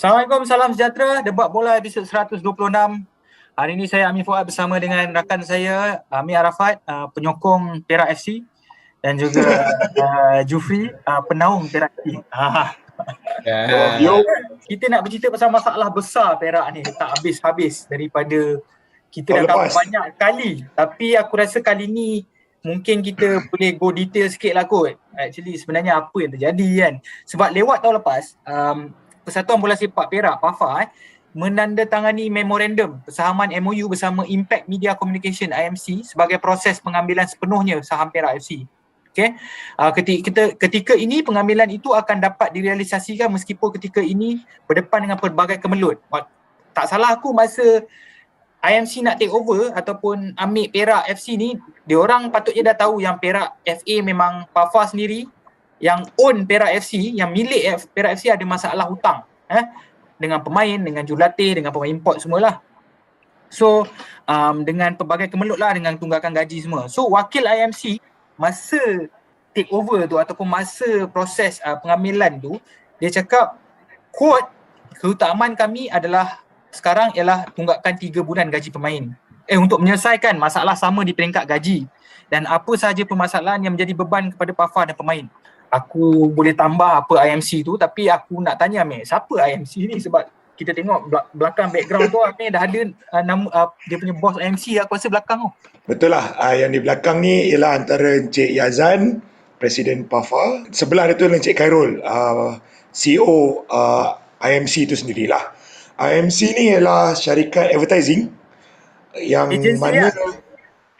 Assalamualaikum, salam sejahtera. Debat bola episod 126. Hari ini saya Amir Fuad bersama dengan rakan saya Amir Arafat, penyokong Perak FC, dan juga Jufri, penaung Perak FC. Yo. Kita nak bercerita pasal masalah besar Perak ni, tak habis-habis daripada kita dah tahu banyak kali. Tapi aku rasa kali ni mungkin kita boleh go detail sikit lah kot. Actually sebenarnya apa yang terjadi kan. Sebab lewat tahun lepas, Persatuan Bola Sepak Perak, PAFA, menandatangani memorandum persahaman MOU bersama Impact Media Communication IMC sebagai proses pengambilan sepenuhnya saham Perak FC. Okay. Ketika ini pengambilan itu akan dapat direalisasikan meskipun ketika ini berdepan dengan pelbagai kemelut. Tak salah aku masa IMC nak take over ataupun ambil Perak FC ni, diorang patutnya dah tahu yang Perak FA memang PAFA sendiri yang own Perak FC, yang milik Perak FC ada masalah hutang dengan pemain, dengan jurulatih, dengan pemain import semualah. So dengan pelbagai kemelut lah, dengan tunggakan gaji semua. So wakil IMC masa take over tu ataupun masa proses pengambilan tu, dia cakap quote, keutamaan kami adalah sekarang ialah tunggakan 3 bulan gaji pemain untuk menyelesaikan masalah sama di peringkat gaji dan apa sahaja permasalahan yang menjadi beban kepada PAFA dan pemain. Aku boleh tambah apa IMC tu, tapi aku nak tanya Amir, siapa IMC ni? Sebab kita tengok belakang background tu Amir dah ada dia punya bos IMC aku rasa belakang tu. Betul lah, yang di belakang ni ialah antara Encik Yazan, Presiden PAFA. Sebelah dia tu Encik Khairul, CEO IMC tu sendirilah. IMC ni ialah syarikat advertising yang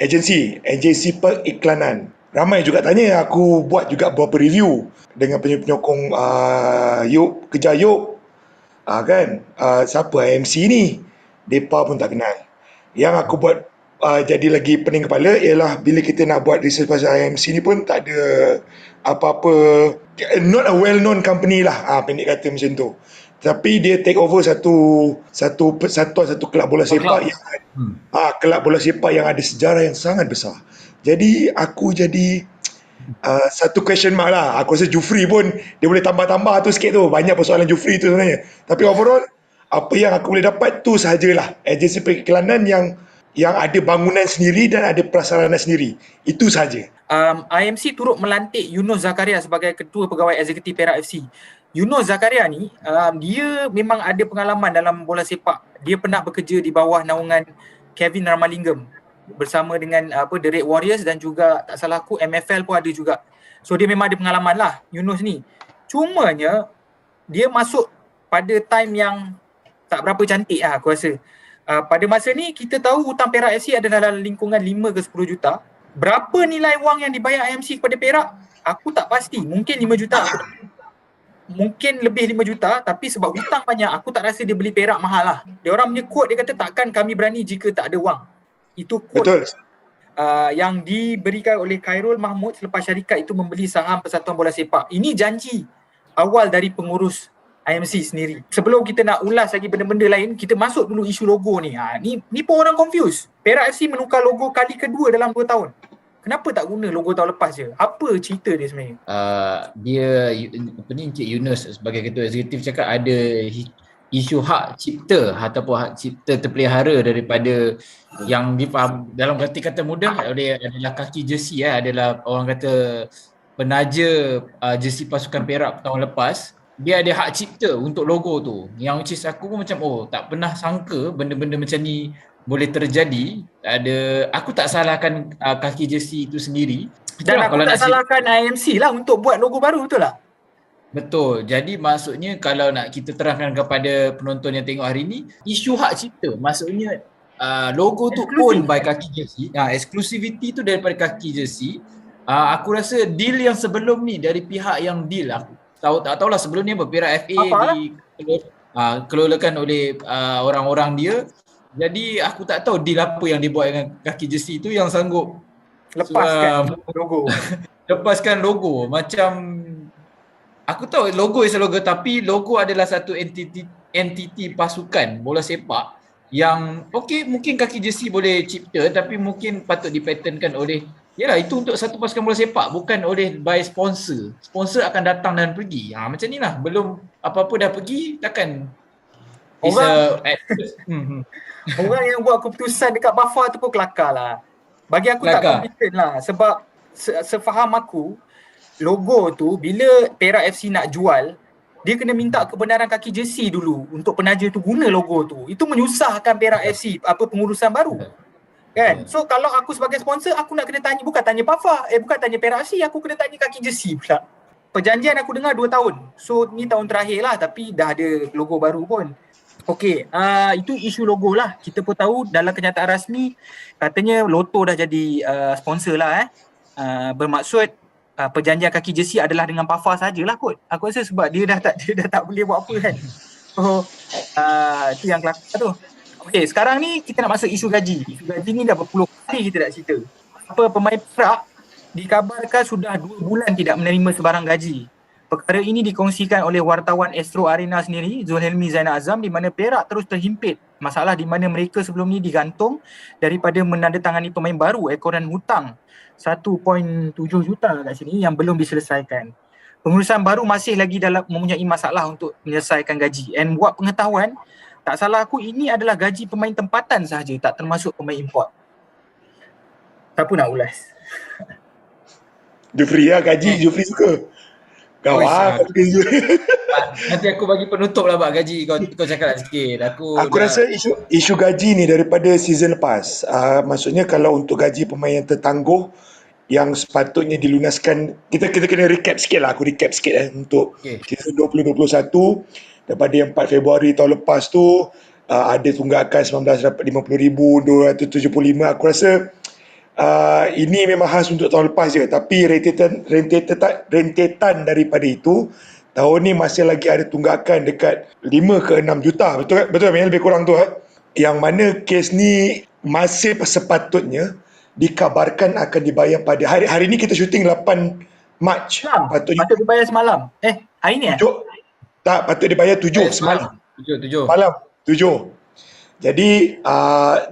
agensi periklanan. Ramai juga tanya, aku buat juga beberapa review dengan penyokong Kejar Yop. Kan, siapa IMC ni? Depa pun tak kenal. Yang aku buat jadi lagi pening kepala ialah bila kita nak buat research pasal IMC ni pun tak ada apa-apa, not a well-known company lah, pendek kata macam tu. Tapi dia take over satu kelab bola sepak yang kelab bola sepak yang ada sejarah yang sangat besar. Jadi aku jadi satu question mark lah. Aku rasa Jufri pun dia boleh tambah-tambah tu sikit tu. Banyak persoalan Jufri tu sebenarnya. Tapi overall apa yang aku boleh dapat tu sahajalah. Agensi periklanan yang ada bangunan sendiri dan ada prasarana sendiri. Itu sahaja. IMC turut melantik Yunus Zakaria sebagai Ketua Pegawai Eksekutif Perak FC. Yunus Zakaria ni dia memang ada pengalaman dalam bola sepak. Dia pernah bekerja di bawah naungan Kevin Ramalingam bersama dengan The Red Warriors dan juga tak salah aku MFL pun ada juga. So dia memang ada pengalaman lah Yunus ni. Cumanya dia masuk pada time yang tak berapa cantik lah aku rasa. Pada masa ni kita tahu hutang Perak FC adalah dalam lingkungan 5 ke 10 juta. Berapa nilai wang yang dibayar IMC kepada Perak? Aku tak pasti. Mungkin 5 juta. Mungkin lebih 5 juta, tapi sebab hutang banyak, aku tak rasa dia beli Perak mahal lah. Dia orang punya quote, dia kata takkan kami berani jika tak ada wang. Itu quote yang diberikan oleh Khairul Mahmud selepas syarikat itu membeli saham Persatuan Bola Sepak. Ini janji awal dari pengurus IMC sendiri. Sebelum kita nak ulas lagi benda-benda lain, kita masuk dulu isu logo ni. Ni pun orang confuse. Perak FC menukar logo kali kedua dalam 2 tahun. Kenapa tak guna logo tahun lepas je? Apa cerita dia sebenarnya? Encik Yunus sebagai ketua eksekutif cakap ada isu hak cipta ataupun hak cipta terpelihara daripada yang difaham dalam kata mudah adalah kaki jersey adalah orang kata penaja jersey pasukan Perak tahun lepas. Dia ada hak cipta untuk logo tu. Yang aku pun macam tak pernah sangka benda-benda macam ni boleh terjadi. Aku tak salahkan kaki jersey itu sendiri. Dan aku tak salahkan IMC lah untuk buat logo baru, betul tak? Betul. Jadi maksudnya kalau nak kita terangkan kepada penonton yang tengok hari ni, isu hak cipta maksudnya logo tu owned by kaki jersey. Exclusivity tu daripada kaki jersey. Aku rasa deal yang sebelum ni dari pihak yang deal, aku tak tahulah sebelum ni Perak FA dikelolakan oleh orang-orang dia. Jadi aku tak tahu deal apa yang dibuat dengan kaki jersey tu yang sanggup lepaskan logo. Macam aku tahu logo is a logo, tapi logo adalah satu entiti pasukan bola sepak yang mungkin kaki jersey boleh cipta, tapi mungkin patut dipatternkan oleh itu untuk satu pasukan bola sepak, bukan oleh by sponsor. Sponsor akan datang dan pergi. Macam ni lah, belum apa-apa dah pergi, takkan Orang yang buat keputusan dekat Bafa tu pun kelakar lah. Bagi aku tak kompeten lah sebab sefaham aku logo tu bila Perak FC nak jual, dia kena minta kebenaran kaki jersey dulu untuk penaja tu guna logo tu. Itu menyusahkan Perak FC pengurusan baru. Kan? So kalau aku sebagai sponsor, aku nak kena tanya, bukan tanya Bafa, bukan tanya Perak FC, aku kena tanya kaki jersey pula. Perjanjian aku dengar 2 tahun. So ni tahun terakhir lah tapi dah ada logo baru pun. Okey, itu isu logo lah. Kita pun tahu dalam kenyataan rasmi katanya Lotto dah jadi sponsor lah bermaksud perjanjian kaki jersey adalah dengan Pafa sajalah kot. Aku rasa sebab dia dah tak boleh buat apa kan. So itu yang kelakar tu. Okey, sekarang ni kita nak masuk isu gaji. Isu gaji ni dah berpuluh kali kita nak cerita. Pemain Perak dikabarkan sudah 2 bulan tidak menerima sebarang gaji. Perkara ini dikongsikan oleh wartawan Astro Arena sendiri, Zulhelmi Zainal Azam, di mana Perak terus terhimpit masalah di mana mereka sebelum ni digantung daripada menandatangani pemain baru ekoran hutang 1.7 juta kat sini yang belum diselesaikan. Pengurusan baru masih lagi dalam mempunyai masalah untuk menyelesaikan gaji. And buat pengetahuan, tak salah aku ini adalah gaji pemain tempatan sahaja, tak termasuk pemain import. Siapa nak ulas? Jufri lah gaji, Jufri suka. Kau nanti aku bagi penutup lah bak gaji, kau cakap lah sikit. Aku rasa isu gaji ni daripada season lepas. Maksudnya kalau untuk gaji pemain yang tertangguh yang sepatutnya dilunaskan, kita kena recap sikit lah. Aku recap sikit untuk season 2021 daripada yang 4 Februari tahun lepas tu, ada tunggakan 19 dapat 50,275. Aku rasa ini memang khas untuk tahun lepas je, tapi rentetan daripada itu tahun ni masih lagi ada tunggakan dekat 5 ke 6 juta. Betul kan? Lebih kurang tu yang mana kes ni masih sepatutnya dikabarkan akan dibayar pada hari ni. Kita syuting 8 Mac. Patut dibayar semalam. Hari ni tak, patut dibayar 7 semalam. 7 malam 7. Jadi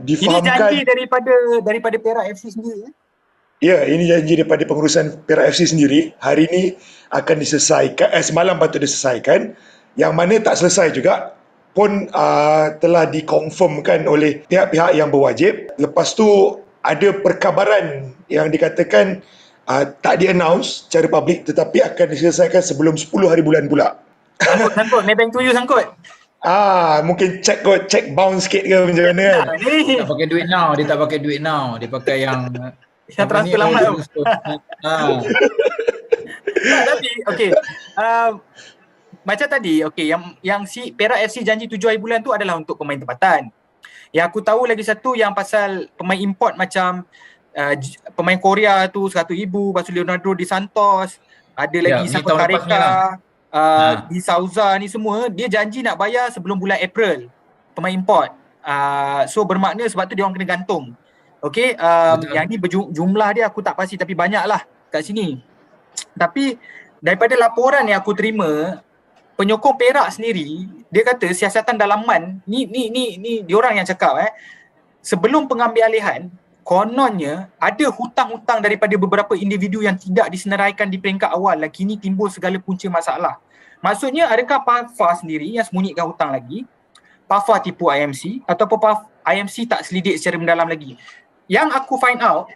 difahamkan ini janji daripada Perak FC sendiri. Ya, ini janji daripada pengurusan Perak FC sendiri. Hari ini akan diselesaikan, semalam patut diselesaikan. Yang mana tak selesai juga pun telah dikonfirmkan oleh pihak-pihak yang berwajib. Lepas tu ada perkabaran yang dikatakan tak di-announce secara publik tetapi akan diselesaikan sebelum 10 hari bulan pula. Sangkut, maybank to you sangkut. Mungkin check bounce sikit ke macam mana kan. Dia tak pakai duit now, dia Dia pakai yang transfer lambat tu. Tapi okey. Macam tadi, yang si Perak FC janji 7 hari bulan tu adalah untuk pemain tempatan. Yang aku tahu lagi satu yang pasal pemain import macam pemain Korea tu 100,000, lepas tu Leonardo Di Santos, ada lagi Sangkut Kareka, di Sauza ni semua, dia janji nak bayar sebelum bulan April pemain import. So bermakna sebab tu dia orang kena gantung. Okey, yang ni jumlah dia aku tak pasti tapi banyak lah kat sini. Tapi daripada laporan yang aku terima, penyokong Perak sendiri, dia kata siasatan dalaman ni diorang yang cakap sebelum pengambilalihan kononnya ada hutang-hutang daripada beberapa individu yang tidak disenaraikan di peringkat awal dan kini timbul segala punca masalah. Maksudnya adakah Pafa sendiri yang sembunyikan hutang lagi, Pafa tipu IMC ataupun IMC tak selidik secara mendalam lagi. Yang aku find out,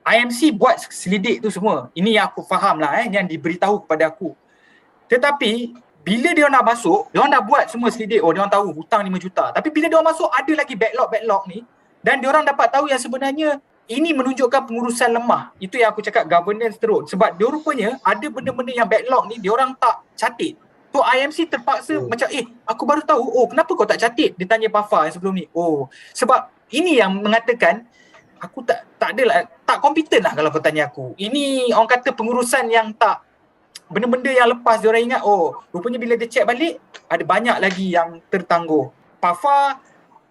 IMC buat selidik tu semua. Ini yang aku faham lah yang diberitahu kepada aku. Tetapi bila dia nak masuk, dia orang dah buat semua selidik. Dia orang tahu hutang 5 juta. Tapi bila dia orang masuk ada lagi backlog ni. Dan diorang dapat tahu yang sebenarnya ini menunjukkan pengurusan lemah. Itu yang aku cakap governance teruk. Sebab dia rupanya ada benda-benda yang backlog ni diorang tak catat. So IMC terpaksa macam aku baru tahu, kenapa kau tak catat? Dia tanya Pafa yang sebelum ni. Sebab ini yang mengatakan aku tak adalah, tak kompeten lah kalau kau tanya aku. Ini orang kata pengurusan yang tak, benda-benda yang lepas diorang ingat, rupanya bila dia check balik ada banyak lagi yang tertangguh. Pafa,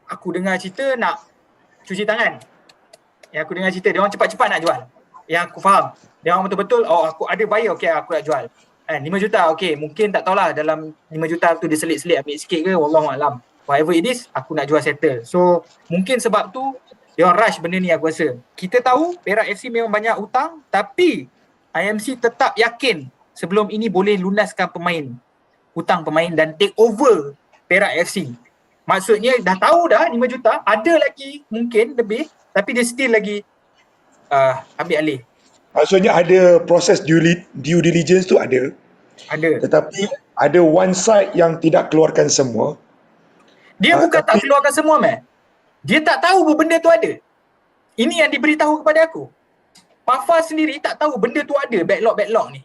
aku dengar cerita nak cuci tangan. Yang aku dengar cerita, dia orang cepat-cepat nak jual. Yang aku faham, dia orang betul-betul, aku ada bayar, aku nak jual. 5 juta, mungkin tak tahulah dalam 5 juta tu dia selit-selit ambil sikit ke, wallahualam. Whatever it is, aku nak jual settle. So, mungkin sebab tu, dia orang rush benda ni aku rasa. Kita tahu Perak FC memang banyak hutang, tapi IMC tetap yakin sebelum ini boleh lunaskan hutang pemain dan take over Perak FC. Maksudnya dah tahu dah 5 juta, ada lagi mungkin lebih, tapi dia still lagi ambil alih. Maksudnya ada proses due diligence tu ada. Ada. Tetapi ada one side yang tidak keluarkan semua. Dia bukan tak keluarkan semua, dia tak tahu benda tu ada. Ini yang diberitahu kepada aku. Pafa sendiri tak tahu benda tu ada, backlog ni.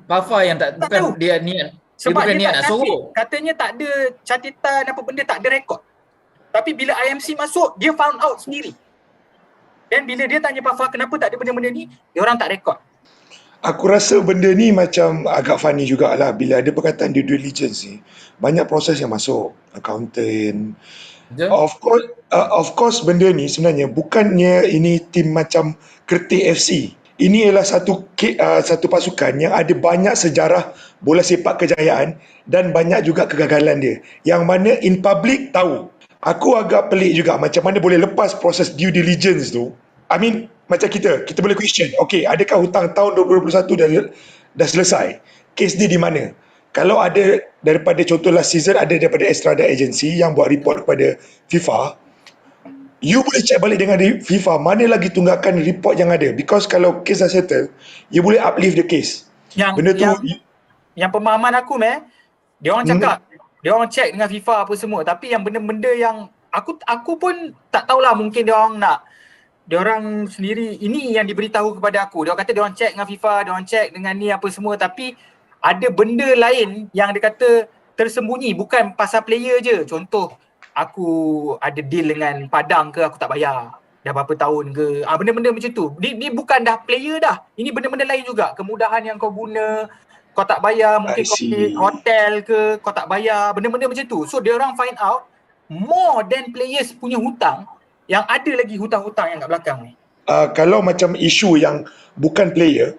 Pafa yang tak bukan tahu. dia niat. Sebab dia bukan dia niat tak nak suruh. Katanya tak ada catatan apa benda, tak ada rekod. Tapi bila IMC masuk, dia found out sendiri. Dan bila dia tanya Pafa kenapa tak ada benda-benda ni, dia orang tak rekod. Aku rasa benda ni macam agak funny jugalah bila ada perkataan due diligence ni. Banyak proses yang masuk. Accountant. Of course benda ni sebenarnya bukannya ini tim macam Kertih FC. Ini ialah satu pasukan yang ada banyak sejarah bola sepak kejayaan dan banyak juga kegagalan dia. Yang mana in public tahu. Aku agak pelik juga macam mana boleh lepas proses due diligence tu. I mean, macam kita boleh question, okay, adakah hutang tahun 2021 dah selesai? Kes dia di mana? Kalau ada daripada contoh last season, ada daripada Estrada Agency yang buat report kepada FIFA, you boleh check balik dengan FIFA mana lagi tunggakan report yang ada. Because kalau kes dah settle, you boleh uplift the case. Yang pemahaman aku, dia orang cakap, dia orang check dengan FIFA apa semua, tapi yang benda-benda yang aku pun tak tahulah, mungkin dia orang sendiri, ini yang diberitahu kepada aku. Dia orang kata dia orang check dengan FIFA, dia orang check dengan ni apa semua, tapi ada benda lain yang dia kata tersembunyi, bukan pasal player je. Contoh, aku ada deal dengan Padang ke, aku tak bayar dah berapa tahun ke, benda-benda macam tu. Ni bukan dah player dah, ini benda-benda lain juga. Kemudahan yang kau guna, kau tak bayar, mungkin kau pergi hotel ke, kau tak bayar, benda-benda macam tu. So dia orang find out more than players punya hutang, yang ada lagi hutang-hutang yang kat belakang ni. Kalau macam isu yang bukan player,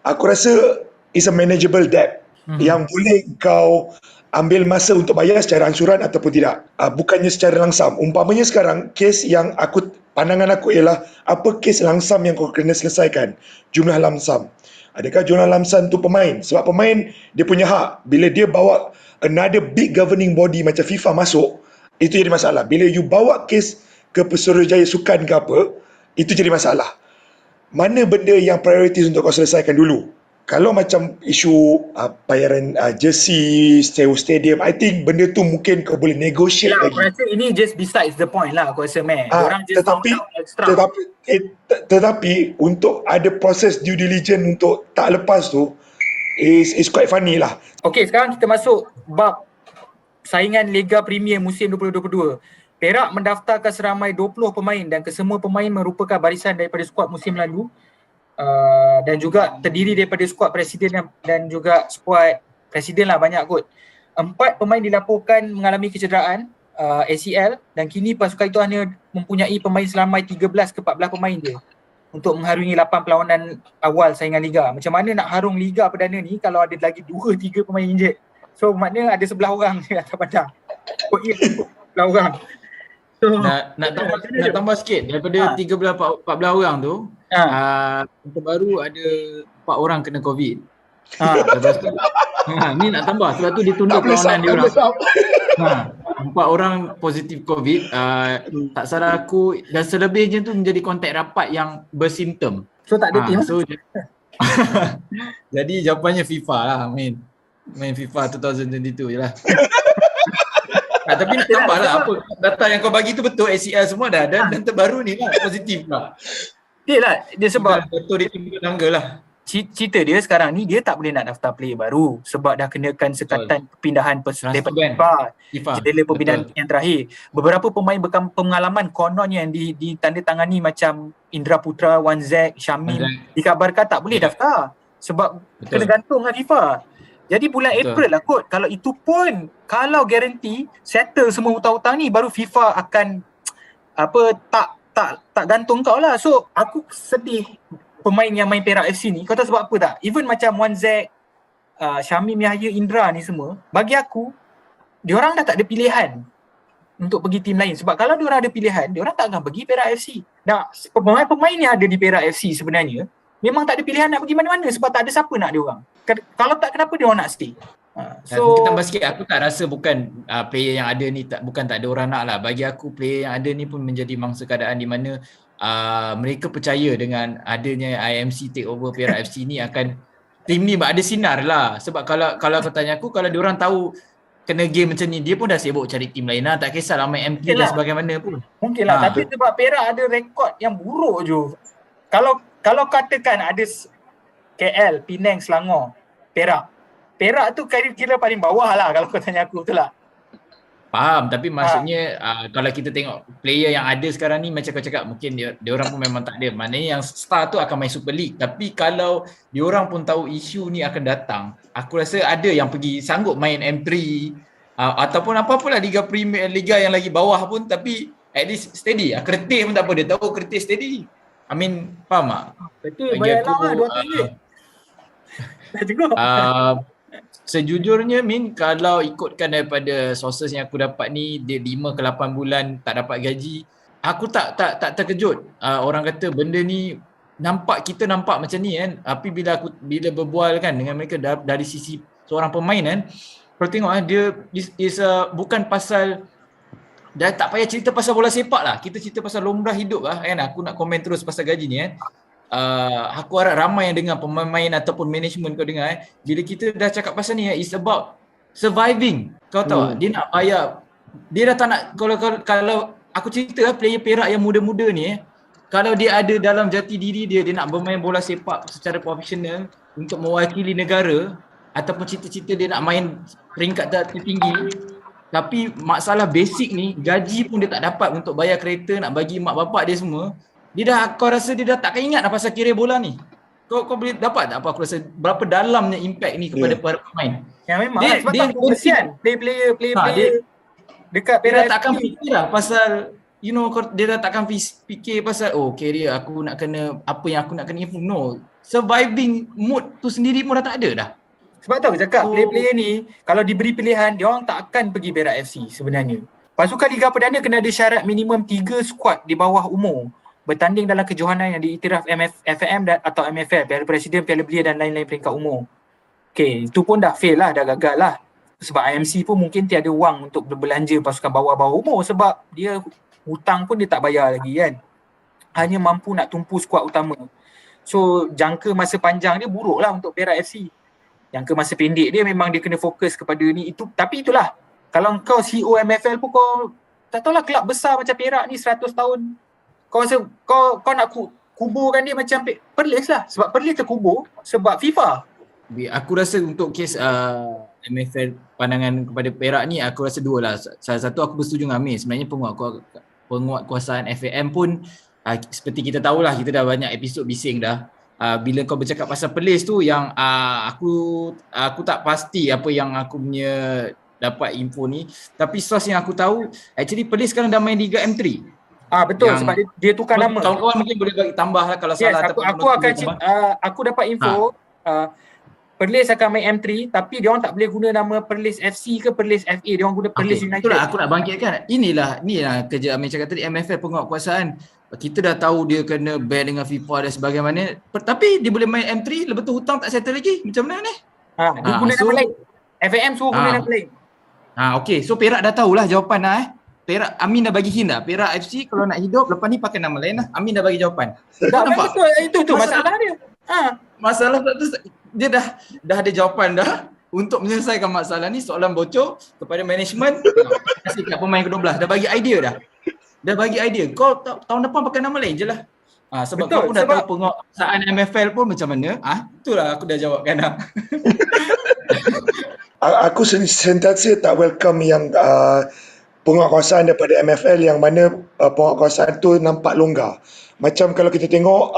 aku rasa is a manageable debt yang boleh kau ambil masa untuk bayar secara ansuran ataupun tidak. Bukannya secara langsam. Umpamanya sekarang, kes yang pandangan aku ialah apa kes langsam yang kau kena selesaikan? Jumlah lamsam. Adakah jumlah lamsam tu pemain? Sebab pemain dia punya hak. Bila dia bawa another big governing body macam FIFA masuk, itu jadi masalah. Bila you bawa kes ke Pesuruhjaya Sukan ke apa, itu jadi masalah. Mana benda yang prioritis untuk kau selesaikan dulu? Kalau macam isu bayaran jersey, sewa stadium, I think benda tu mungkin kau boleh negotiate lagi. Aku rasa ini just besides the point lah, aku rasa orang just found out extra. Tetapi untuk ada proses due diligence untuk tak lepas tu is quite funny lah. Okay, sekarang kita masuk bab saingan Liga Premier musim 2022. Perak mendaftarkan seramai 20 pemain dan kesemua pemain merupakan barisan daripada skuad musim lalu, dan juga terdiri daripada skuad presiden dan juga skuad presiden lah, banyak kot. 4 pemain dilaporkan mengalami kecederaan ACL dan kini pasukan itu hanya mempunyai pemain selamai 13 ke 14 pemain je untuk mengharungi 8 perlawanan awal saingan Liga. Macam mana nak harung Liga Perdana ni kalau ada lagi 2-3 pemain injet? So maknanya ada 11 orang je atas padang. Oh iya, 11 orang. So, nak tambah sikit daripada 13-14 orang tu, baru ada 4 orang kena COVID. Lepas tu, ni nak tambah sebab tu ditunda perlawanan dia orang. 4 orang positif COVID, tak salah aku, dan selebihnya tu menjadi kontak rapat yang bersimptom. So tak ada tim. Jadi jawapannya FIFA lah, main FIFA 2022 je lah. Tapi nak tambah lah apa data yang kau bagi tu betul, ACL semua dah dan terbaru ni lah positif lah. Dia sebab betul dia tinggal tangga lah. Cerita dia sekarang ni dia tak boleh nak daftar player baru sebab dah kenakan sekatan perpindahan daripada FIFA. Jendela pembinaan yang terakhir. Beberapa pemain berpengalaman kononnya yang ditandatangani macam Indra Putra, Wan Zek, Syamil dikabarkan tak boleh daftar sebab kena gantung dengan FIFA. Jadi bulan April lah kot. Kalau itu pun, kalau garanti settle semua hutang-hutang ni, baru FIFA akan tak gantung kau lah. So aku sedih pemain yang main Perak FC ni. Kau tahu sebab apa tak? Even macam Wan Zek, Syamim Yahya, Indra ni semua, bagi aku diorang dah tak ada pilihan untuk pergi tim lain. Sebab kalau diorang ada pilihan, diorang tak akan pergi Perak FC. Nah, pemain-pemain yang ada di Perak FC sebenarnya memang tak ada pilihan nak pergi mana-mana sebab tak ada siapa nak diorang. Kalau tak, kenapa diorang nak stay? So Aku tambah sikit, aku tak rasa bukan player yang ada ni bukan tak ada orang nak lah. Bagi aku player yang ada ni pun menjadi mangsa keadaan di mana mereka percaya dengan adanya IMC take over Perak FC ni akan tim ni ada sinar lah. Sebab kalau kau tanya aku, kalau diorang tahu kena game macam ni, dia pun dah sibuk cari tim lain lah. Tak kisahlah main M3 dan sebagaimana pun. Mungkin lah, tapi sebab Perak ada rekod yang buruk je. Kalau katakan ada KL, Penang, Selangor, Perak tu kira paling bawah lah kalau kau tanya aku, betul lah. Faham, tapi maksudnya kalau kita tengok player yang ada sekarang ni, macam kau cakap, mungkin dia orang pun memang tak ada. Maknanya yang star tu akan main Super League. Tapi kalau dia orang pun tahu isu ni akan datang, aku rasa ada yang pergi sanggup main M3 ataupun apa-apalah Liga Premier, Liga yang lagi bawah pun, tapi at least steady. Kertis pun tak apa, dia tahu kertis steady. I mean, faham tak? Betul, bayarlah lah RM200. Sejujurnya Min, kalau ikutkan daripada sources yang aku dapat ni, dia 5 ke 8 bulan tak dapat gaji, aku tak terkejut. Orang kata benda ni kita nampak macam ni kan, tapi bila berbual kan dengan mereka dari sisi seorang pemain kan, kau tengok dia bukan pasal, dah tak payah cerita pasal bola sepak lah, kita cerita pasal lumrah hidup lah kan. Aku nak komen terus pasal gaji ni kan. Aku harap ramai yang dengar, pemain ataupun management kau dengar bila kita dah cakap pasal ni, it's about surviving. Kau tahu dia nak bayar, dia dah tak nak, kalau aku cerita player Perak yang muda-muda ni kalau dia ada dalam jati diri dia nak bermain bola sepak secara profesional untuk mewakili negara, ataupun cita-cita dia nak main peringkat tertinggi, tapi masalah basic ni, gaji pun dia tak dapat untuk bayar kereta, nak bagi mak bapak dia semua, kau rasa dia dah takkan ingat dah pasal kira bola ni. Kau boleh dapat tak apa aku rasa berapa dalamnya impact ni kepada para pemain. Yang memang sebab dia kesian player dekat Perak dia tak akan fikir lah pasal dia dah takkan fikir pasal career aku nak kena apa yang aku nak kena improve. No, surviving mood tu sendiri pun dah tak ada dah. Sebab tahu cakap player ni kalau diberi pilihan, dia orang tak akan pergi Perak FC sebenarnya. Pasukan Liga Perdana kena ada syarat minimum 3 skuad di bawah umur bertanding dalam kejohanan yang diiktiraf FAM atau MFL, Piala Presiden, Piala Belia dan lain-lain peringkat umur. Itu pun dah fail lah, dah gagal lah. Sebab IMC pun mungkin tiada wang untuk berbelanja pasukan bawah-bawah umur sebab dia hutang pun dia tak bayar lagi kan. Hanya mampu nak tumpu skuad utama. So jangka masa panjang dia buruk lah untuk Perak FC. Jangka masa pendek dia memang dia kena fokus kepada ni itu. Tapi itulah, kalau kau CEO MFL pun kau tak tahulah, kelab besar macam Perak ni 100 tahun. Kau rasa kau nak kuburkan dia macam Perlis lah. Sebab Perlis terkubur sebab FIFA. Aku rasa untuk kes MFL pandangan kepada Perak ni, aku rasa dua lah. Salah satu aku bersetuju dengan Amir. Sebenarnya penguatkuasaan FAM pun seperti kita tahulah, kita dah banyak episod bising dah. Bila kau bercakap pasal Perlis tu yang aku tak pasti apa yang aku punya dapat info ni. Tapi source yang aku tahu, actually Perlis sekarang dah main Liga M3. Betul, sebab dia tukar nama. Kawan-kawan mungkin boleh bagi tambah lah kalau salah. Aku dapat info Perlis akan main M3 tapi dia orang tak boleh guna nama Perlis FC ke Perlis FA, dia orang guna Perlis United. Itulah aku nak bangkitkan. Inilah kerja Amir cakap tadi, MFL penguatkuasaan. Kita dah tahu dia kena ban dengan FIFA dan sebagainya. Tapi dia boleh main M3, lepas tu hutang tak settle lagi. Macam mana ni? Dia guna nama lain. FAM suruh guna nama lain. Okey, so Perak dah tahulah jawapan dah Perak, Amin dah bagi hint dah. Perak FC kalau nak hidup lepas ni pakai nama lain lah. Amin dah bagi jawapan. Nampak? Itu masalah dia. Masalah tu dia dah ada jawapan dah untuk menyelesaikan masalah ni. Soalan bocor kepada management. Kasih kat pemain ke-12. Dah bagi idea dah. Kau tahun depan pakai nama lain je lah. Sebab kau pun dah tahu penguasaan MFL pun macam mana. Itulah aku dah jawabkan dah. Aku sentiasa tak welcome yang penguatkuasaan daripada MFL yang mana penguatkuasaan tu nampak longgar. Macam kalau kita tengok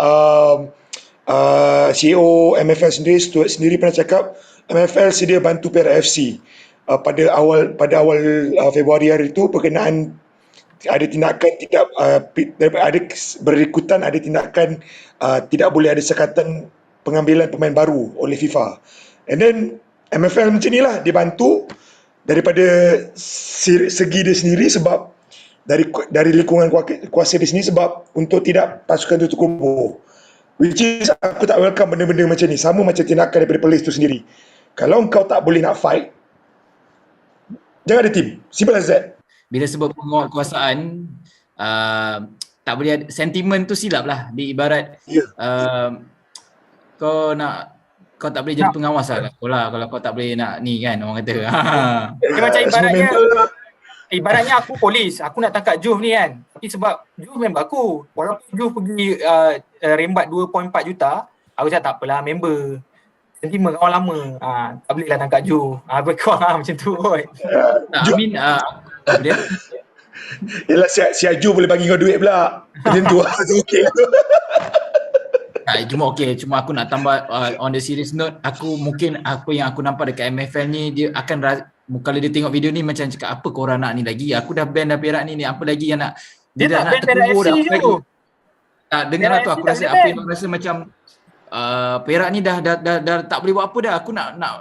CEO MFL sendiri, Stuart sendiri pernah cakap MFL sedia bantu Perak FC pada awal Februari hari itu berkenaan ada tindakan tidak ada berikutan ada tindakan tidak boleh ada sekatan pengambilan pemain baru oleh FIFA. And then MFL macam ni lah dibantu daripada segi dia sendiri sebab dari lingkungan kuasa dia sendiri sebab untuk tidak pasukan itu terkubur. Which is aku tak welcome benda-benda macam ni. Sama macam tindakan daripada Perlis tu sendiri. Kalau kau tak boleh nak fight, jangan ada team. Simple as that. Bila sebut penguatkuasaan, tak boleh ada, sentimen tu silap lah. Dia ibarat Ya. kau tak boleh jadi pengawas lah kau lah, kalau kau tak boleh nak ni kan, orang kata. Dia macam Semua ibaratnya aku polis, aku nak tangkap Juh ni kan. Tapi sebab Juh member aku, walaupun Juh pergi rembat 2.4 juta, aku cakap tak apalah, member. Sentimen kawan lama. Tak boleh lah tangkap Juh. Lebih kurang macam tu kot. I mean, apa dia? Yelah, si Aju boleh bagi kau duit pula. Macam tu lah. Okay. Cuma aku nak tambah on the serious note, yang aku nampak dekat MFL ni, dia akan kalau dia tengok video ni macam cakap, apa korang nak ni lagi, aku dah ban dah Perak ni, apa lagi yang nak, Dia dah tak nak ban Perak terkubur dah FC apa lagi. tu. Dengar lah tu, aku Perak rasa FC tak apa boleh yang aku rasa macam Perak ni dah tak boleh buat apa dah. Aku nak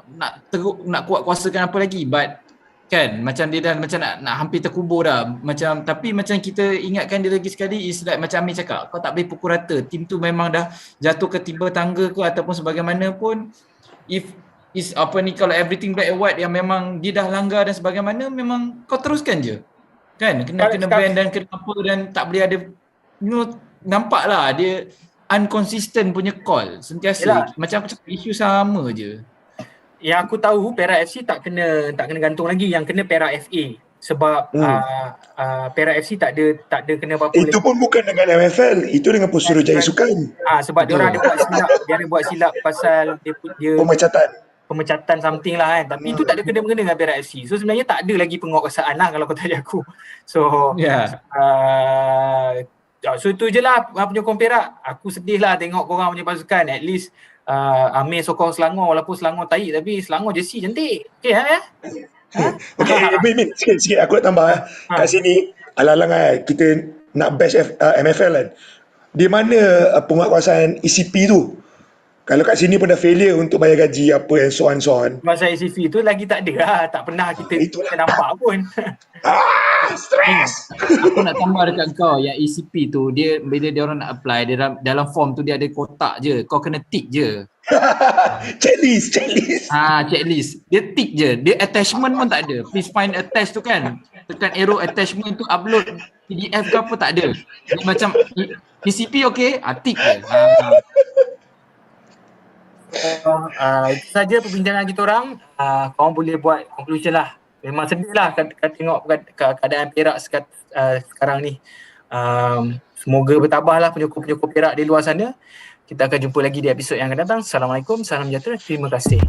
teruk, nak kuat kuasakan apa lagi, but kan macam dia dah macam nak hampir terkubur dah. Macam, tapi macam kita ingatkan dia lagi sekali, is like macam Amir cakap, kau tak boleh pukul rata. Tim tu memang dah jatuh ke timba tangga ke ataupun sebagaimanapun, if is apa ni, kalau everything black and white yang memang dia dah langgar dan sebagaimana, memang kau teruskan je. Kan kena ban dan kena apa, dan tak boleh ada, nampak lah dia unconsistent punya call sentiasa. Yelah. Macam aku cakap, isu sama je. Yang aku tahu Perak FC tak kena gantung lagi, yang kena Perak FA. Sebab Perak FC tak ada kena apa-apa. Itu pun bukan dengan MFL, itu dengan Pusurujaya Sukan. Sebab dia orang ada buat silap pasal dia pemecatan something lah kan. Tapi itu tak ada kena-mengena dengan Perak FC. So sebenarnya tak ada lagi penguatkuasaan lah kalau kau tanya aku. So so itu je lah penyokong Perak. Aku sedih lah tengok korang punya pasukan. At least Amir sokong Selangor, walaupun Selangor tahi, tapi Selangor jersey cantik. Okay ya? Okay, Min, sikit aku nak tambah. Kat sini, alang-alang kita nak bash MFL kan. Di mana penguatkuasaan ECP tu? Kalau kat sini pun dah failure untuk bayar gaji apa and so on. Masa ECP tu lagi tak ada lah. Tak pernah kita nampak pun. Stress. Aku nak tambah dekat kau yang ECP tu, dia bila dia orang nak apply, dia dalam form tu dia ada kotak je, kau kena tick je. Checklist. Checklist. Dia tick je. Dia attachment pun tak ada. Please find attach tu kan. Tekan arrow attachment tu, upload PDF ke apa tak ada. Dia macam ECP okay, tick je. Itu saja perbincangan kita orang. Korang boleh buat conclusion lah. Memang sedih lah tengok keadaan Perak sekarang ni. Semoga bertabahlah penyokong-penyokong Perak di luar sana. Kita akan jumpa lagi di episod yang akan datang. Assalamualaikum, salam sejahtera, terima kasih.